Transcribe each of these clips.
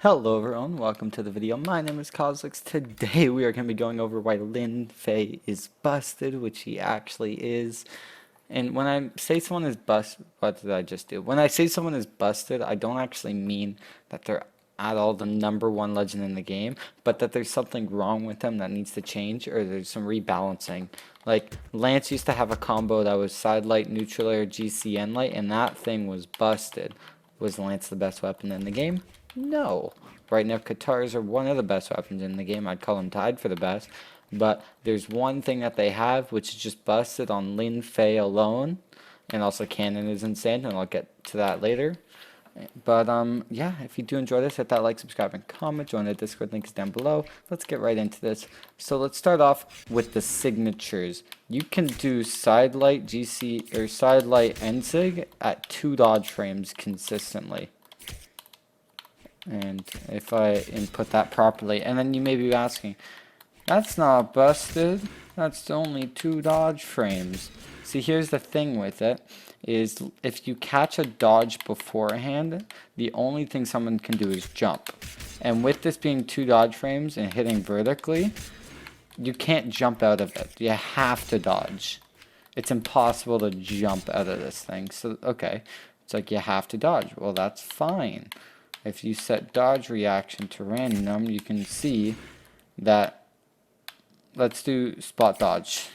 Hello everyone, welcome to the video. My name is Cosolix. Today we are going to be going over why Lin Fei is busted, which he actually is. And when I say someone is busted, what did I just do? When I say someone is busted, I don't actually mean that they're at all the #1 legend in the game, but that there's something wrong with them that needs to change, or there's some rebalancing. Like, Lance used to have a combo that was side light, neutral air, GCN light, and that thing was busted. Was Lance the best weapon in the game? No. Right now, Katars are one of the best weapons in the game. I'd call them tied for the best. But there's one thing that they have, which is just busted on Lin Fei alone. And also Canon is insane, and I'll get to that later. But, yeah, if you do enjoy this, hit that like, subscribe, and comment. Join the Discord, link is down below. Let's get right into this. So let's start off with the signatures. You can do side light, GC, or side light NSIG at 2 dodge frames consistently. And if I input that properly, and then you may be asking, that's not busted, that's only 2 dodge frames. See, here's the thing with it, is if you catch a dodge beforehand, the only thing someone can do is jump. And with this being 2 dodge frames and hitting vertically, you can't jump out of it. You have to dodge. It's impossible to jump out of this thing. So, okay, it's like you have to dodge. Well, that's fine. If you set dodge reaction to random, you can see that, let's do spot dodge.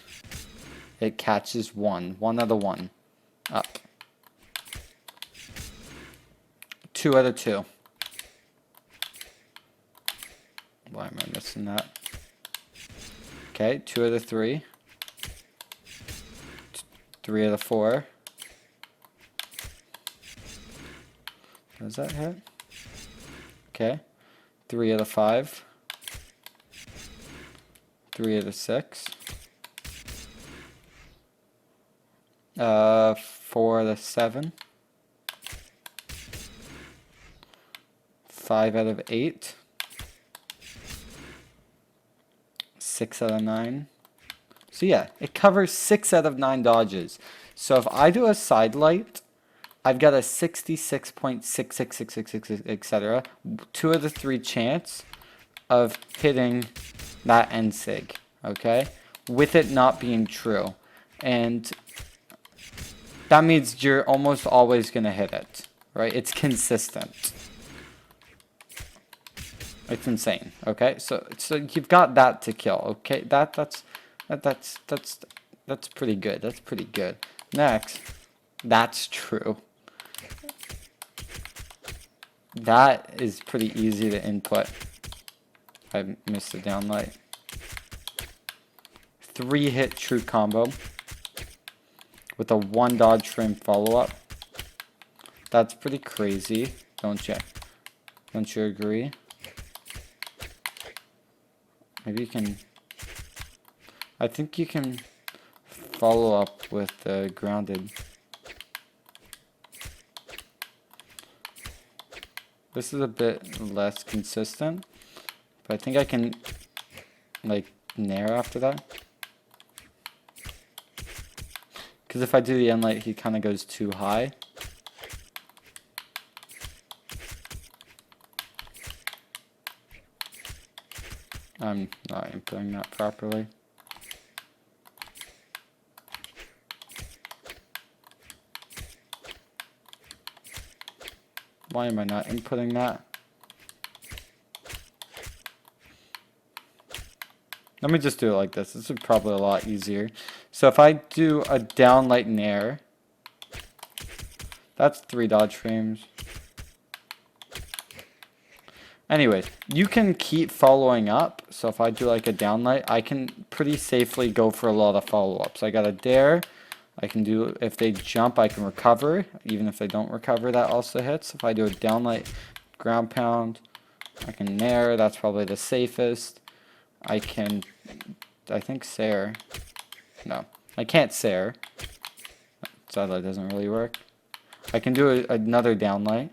It catches one out of 1, up. 2 out of 2. Why am I missing that? Okay, 2 out of 3. 3 out of 4. Does that hit? Okay, 3 out of 5. 3 out of 6. 4 out of 7. 5 out of 8. 6 out of 9. So yeah, it covers 6 out of 9 dodges. So if I do a side light, I've got a 66.66666, etc. 2 out of 3 chance of hitting that NSIG, okay? With it not being true. And that means you're almost always going to hit it, right? It's consistent. It's insane, okay? So you've got that to kill, okay? That's pretty good. That's pretty good. Next, that's true. That is pretty easy to input. I missed the downlight. 3 hit true combo with a 1 dodge frame follow-up. That's pretty crazy, don't you? Don't you agree? Maybe you can... I think you can follow up with the grounded. This is a bit less consistent, but I think I can, like, nair after that. Because if I do the end light, he kind of goes too high. I'm not inputting that properly. Why am I not inputting that? Let me just do it like this. This is probably a lot easier. So if I do a downlight nair, that's 3 dodge frames. Anyways, you can keep following up. So if I do like a downlight, I can pretty safely go for a lot of follow-ups. I got a dare. I can do, if they jump, I can recover. Even if they don't recover, that also hits. If I do a downlight ground pound, I can nair. That's probably the safest. I can, I think Sair. No, I can't Sair. Sidelight doesn't really work. I can do another downlight.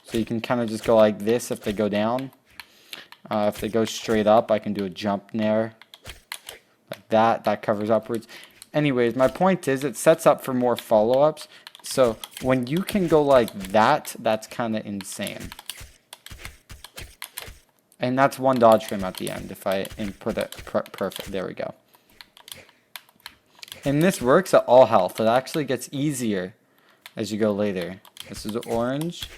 So you can kind of just go like this if they go down. If they go straight up, I can do a jump nair. Like that. That covers upwards. Anyways, my point is it sets up for more follow-ups. So when you can go like that, that's kind of insane. And that's one dodge frame at the end if I input it perfect. There we go. And this works at all health. It actually gets easier as you go later. This is orange.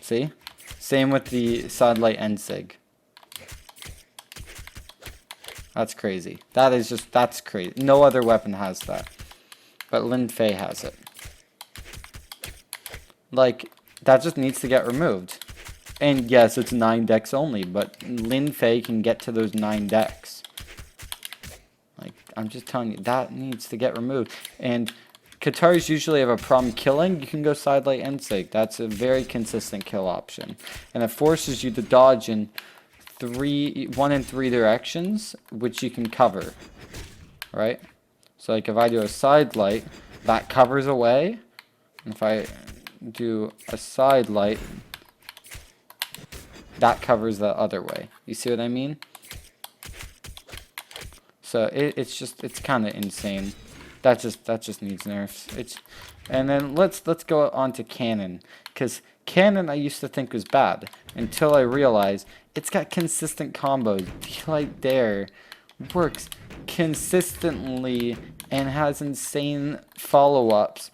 See? Same with the side light end sig. That's crazy. That's crazy. No other weapon has that. But Lin Fei has it. Like, that just needs to get removed. And yes, it's 9 decks only, but Lin Fei can get to those 9 decks. Like, I'm just telling you, that needs to get removed. And Katars usually have a problem killing. You can go side light end sig. That's a very consistent kill option. And it forces you to dodge in 1 in 3 directions, which you can cover. Right? So like if I do a side light, that covers away. And if I do a side light, that covers the other way. You see what I mean? So it's kind of insane. That just needs nerfs. And then let's go on to Canon, because Canon I used to think was bad until I realized it's got consistent combos. Daylight Dare works consistently and has insane follow-ups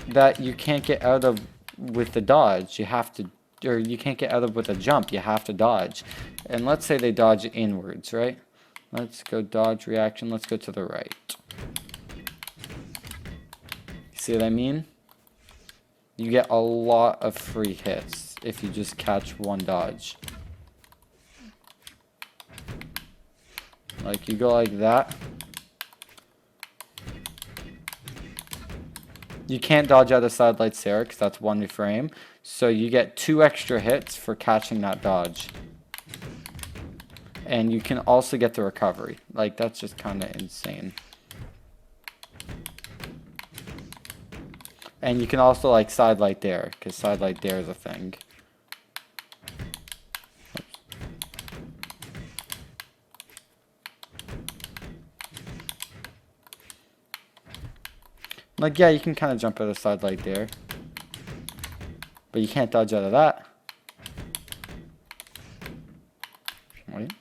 that you can't get out of with the dodge. You have to, or you can't get out of with a jump. You have to dodge. And let's say they dodge inwards, right? Let's go dodge reaction. Let's go to the right. See what I mean? You get a lot of free hits if you just catch one dodge. Like you go like that. You can't dodge out of side light Sarah because that's 1 frame. So you get 2 extra hits for catching that dodge. And you can also get the recovery. Like that's just kind of insane. And you can also like side light Dare, because side light Dare is a thing. Like, yeah, you can kind of jump out of side light Dare. But you can't dodge out of that. Wait.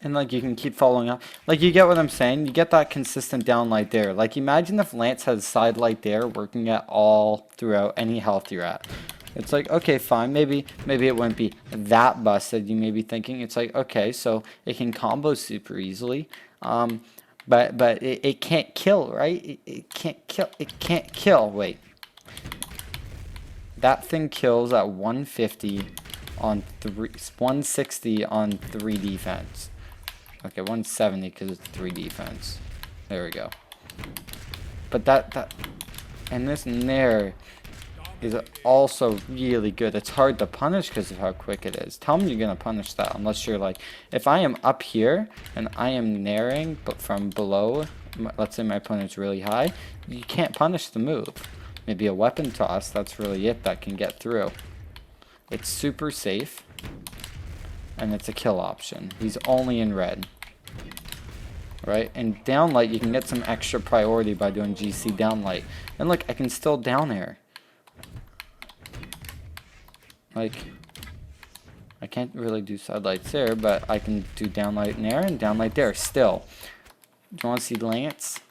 And like you can keep following up. Like you get what I'm saying? You get that consistent down light Dare. Like imagine if Lance has side light Dare working at all throughout any health you're at. It's like, okay, fine, maybe it wouldn't be that busted. You may be thinking, it's like, okay, so it can combo super easily, but it can't kill, right? It can't kill. Wait, that thing kills at 150 on 160 on 3 defense. Okay, 170 because it's 3 defense. There we go. But that and this Nair is also really good. It's hard to punish because of how quick it is. Tell me you're going to punish that unless you're like, if I am up here and I am nairing but from below, let's say my opponent's really high, you can't punish the move. Maybe a weapon toss, that's really it that can get through. It's super safe and it's a kill option. He's only in red. Right? And downlight, you can get some extra priority by doing GC downlight. And look, I can still down air. Like, I can't really do side lights there, but I can do downlight in air and downlight there still. Do you want to see Lance?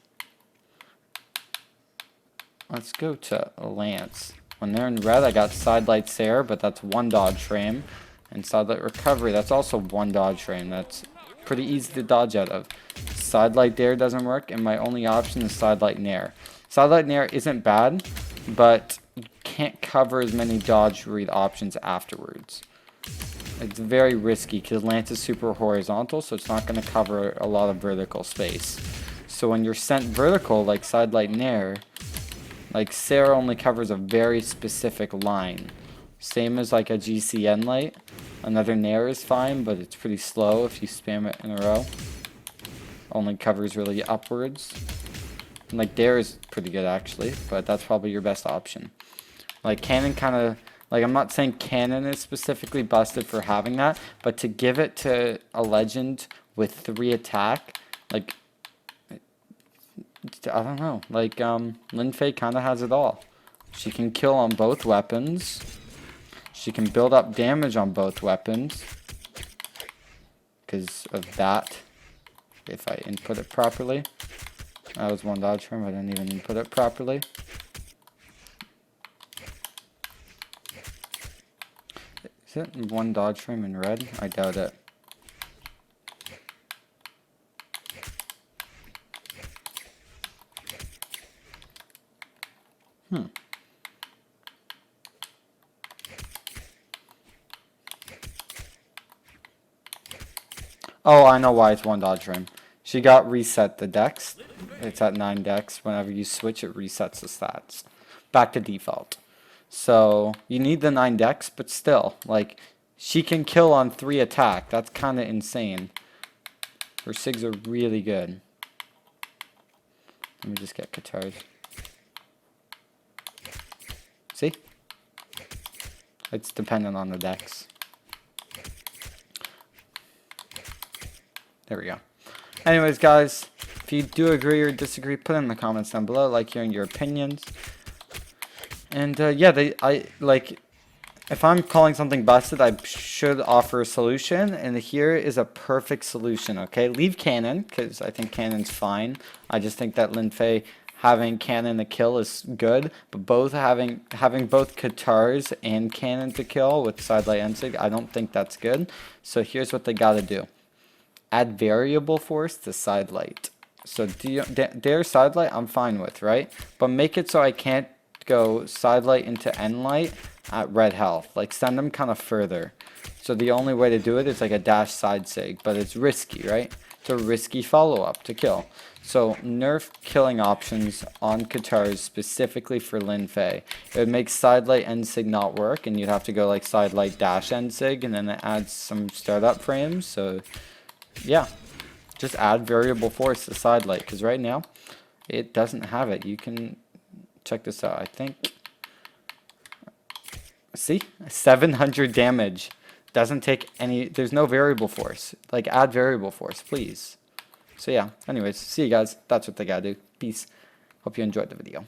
Let's go to Lance. When they're in red, I got side lights there, but that's 1 dodge frame. And side light recovery, that's also 1 dodge frame. That's pretty easy to dodge out of. Side light Dare doesn't work, and my only option is side light Nair. Side light Nair isn't bad, but you can't cover as many dodge read options afterwards. It's very risky because Lance is super horizontal, so it's not going to cover a lot of vertical space. So when you're sent vertical, like side light Nair, like Sarah only covers a very specific line. Same as like a GCN light. Another Nair is fine, but it's pretty slow if you spam it in a row. Only covers really upwards. And like Dare is pretty good actually, but that's probably your best option. Like Canon kind of, like I'm not saying Canon is specifically busted for having that, but to give it to a legend with 3 attack, like I don't know. Like, Lin Fei kind of has it all. She can kill on both weapons. She can build up damage on both weapons. Because of that. If I input it properly. That was one dodge frame. I didn't even input it properly. Is it one dodge frame in red? I doubt it. Oh, I know why it's one dodge frame. She got reset the dex. It's at 9 dex. Whenever you switch, it resets the stats. Back to default. So, you need the 9 dex, but still, like, she can kill on 3 attack. That's kind of insane. Her SIGs are really good. Let me just get Katar's. See? It's dependent on the dex. There we go. Anyways, guys, if you do agree or disagree, put it in the comments down below. I like hearing your opinions. And yeah, if I'm calling something busted, I should offer a solution, and here is a perfect solution. Okay, leave Canon because I think Canon's fine. I just think that Lin Fei having Canon to kill is good, but both having both Katars and Canon to kill with sidelight and sig, I don't think that's good. So here's what they gotta do. Add variable force to sidelight. So their sidelight I'm fine with, right? But make it so I can't go sidelight into endlight at red health. Like send them kind of further. So the only way to do it is like a dash side sig, but it's risky, right? It's a risky follow-up to kill. So nerf killing options on Katars specifically for Lin Fei. It would make sidelight end sig not work, and you'd have to go like sidelight dash end sig, and then it adds some startup frames. So yeah, just add variable force to sidelight, because right now it doesn't have it. You can check this out. I think, see, 700 damage. Doesn't take any, there's no variable force. Like, add variable force, please. So yeah, anyways, see you guys. That's what they gotta do. Peace. Hope you enjoyed the video.